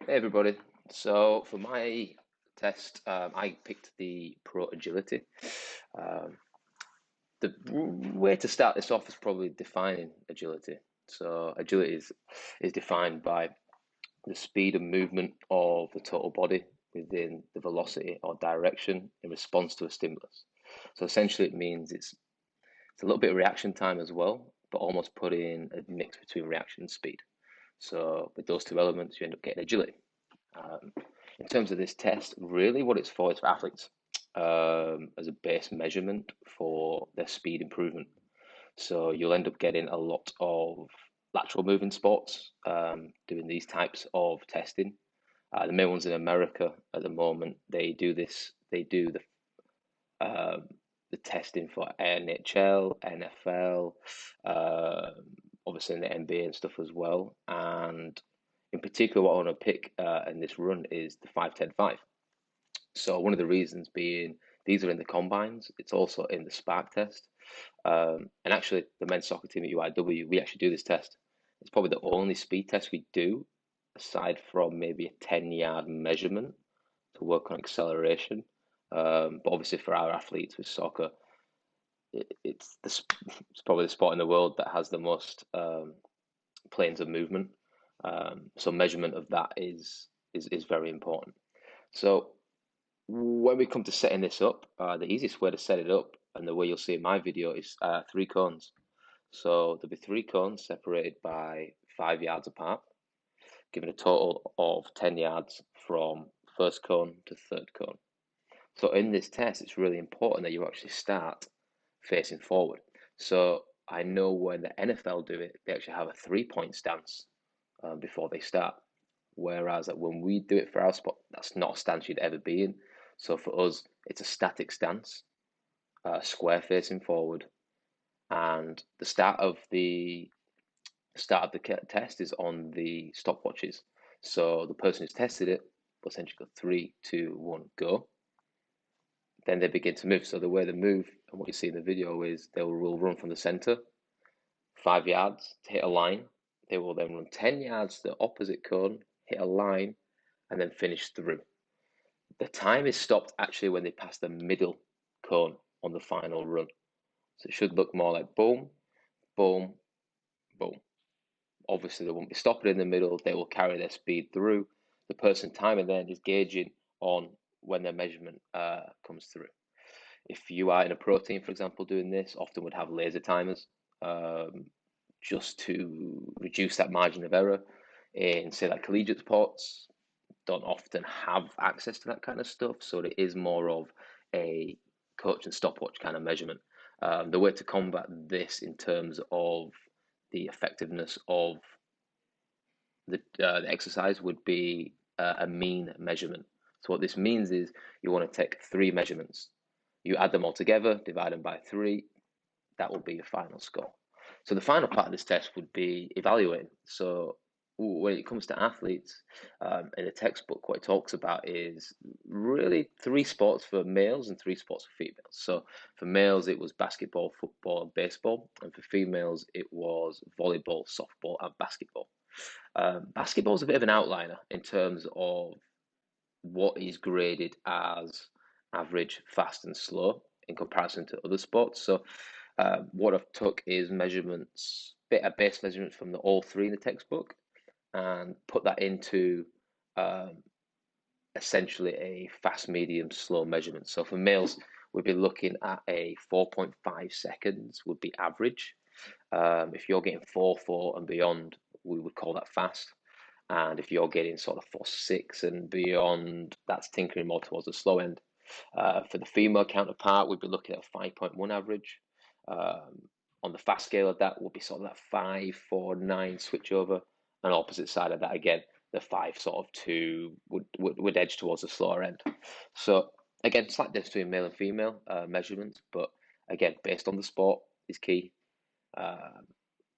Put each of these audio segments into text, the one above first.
Hey everybody. So for my test, I picked the Pro Agility. Um, the way to start this off is probably defining agility. So agility is defined by the speed and movement of the total body within the velocity or direction in response to a stimulus. So essentially, it means it's a little bit of reaction time as well, but almost put in a mix between reaction and speed. So with those two elements, you end up getting agility. Um, in terms of this test, really what it's for is for athletes as a base measurement for their speed improvement. So you'll end up getting a lot of lateral moving sports doing these types of testing. The main ones in America at the moment, they do this. They do um, the testing for NHL, NFL, obviously in the NBA and stuff as well. And in particular, what I want to pick in this run is the 5-10-5. So one of the reasons being these are in the combines. It's also in the Spark test. And actually, the men's soccer team at UIW, we actually do this test. It's probably the only speed test we do, aside from maybe a 10-yard measurement to work on acceleration. But obviously, for our athletes with soccer, it's probably the sport in the world that has the most planes of movement. So measurement of that is very important. So when we come to setting this up, the easiest way to set it up, and the way you'll see in my video, is three cones. So there'll be three cones separated by 5 yards apart, giving a total of 10 yards from first cone to third cone. So in this test, it's really important that you actually start facing forward. So I know when the NFL do it, they actually have a 3 point stance before they start. Whereas when we do it for our sport, that's not a stance you'd ever be in. So for us, it's a static stance, square facing forward, and the start of the test is on the stopwatches. So the person who's tested it will essentially go 3, 2, 1, go. Then they begin to move. So the way they move, and what you see in the video, is they will run from the center 5 yards to hit a line. They will then run 10 yards to the opposite cone, hit a line, and then finish through. The time is stopped actually when they pass the middle cone on the final run. So it should look more like boom, boom, boom. Obviously, they won't be stopping in the middle. They will carry their speed through. The person timing then is gauging on when their measurement comes through. If you are in a pro team, for example, doing this, often would have laser timers um, just to reduce that margin of error. In, say, like collegiate sports, don't often have access to that kind of stuff, so it is more of a coach and stopwatch kind of measurement. The way to combat this in terms of the effectiveness of the exercise would be a mean measurement. So what this means is you want to take three measurements, you add them all together, divide them by three, that will be your final score. So the final part of this test would be evaluating. So when it comes to athletes, in the textbook, what it talks about is really three sports for males and three sports for females. So for males, it was basketball, football, and baseball, and for females, it was volleyball, softball, and basketball. Basketball is a bit of an outliner in terms of what is graded as average, fast, and slow in comparison to other sports. So, what I've took is measurements, a base measurements from the all three in the textbook, and put that into um, essentially a fast, medium, slow measurement. So for males, we'd be looking at a 4.5 seconds would be average. If you're getting 4.4 and beyond, we would call that fast. And if you're getting sort of 4.6 and beyond, that's tinkering more towards the slow end. For the female counterpart, we'd be looking at a 5.1 average. On the fast scale of that, would be sort of that 5.49 switch over. And opposite side of that, again, the 5.2 would edge towards the slower end. So again, slight difference between male and female measurements, but again, based on the sport is key. Um,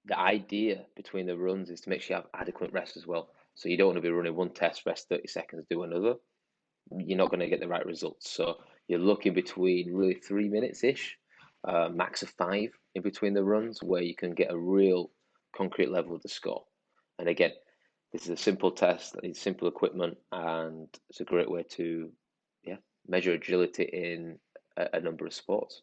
the idea between the runs is to make sure you have adequate rest as well. So you don't want to be running one test, rest 30 seconds, do another. You're not going to get the right results. So you're looking between really 3 minutes ish, max of five in between the runs, where you can get a real concrete level of the score. And again, This is a simple test that needs simple equipment, and it's a great way to, yeah, measure agility in a number of sports.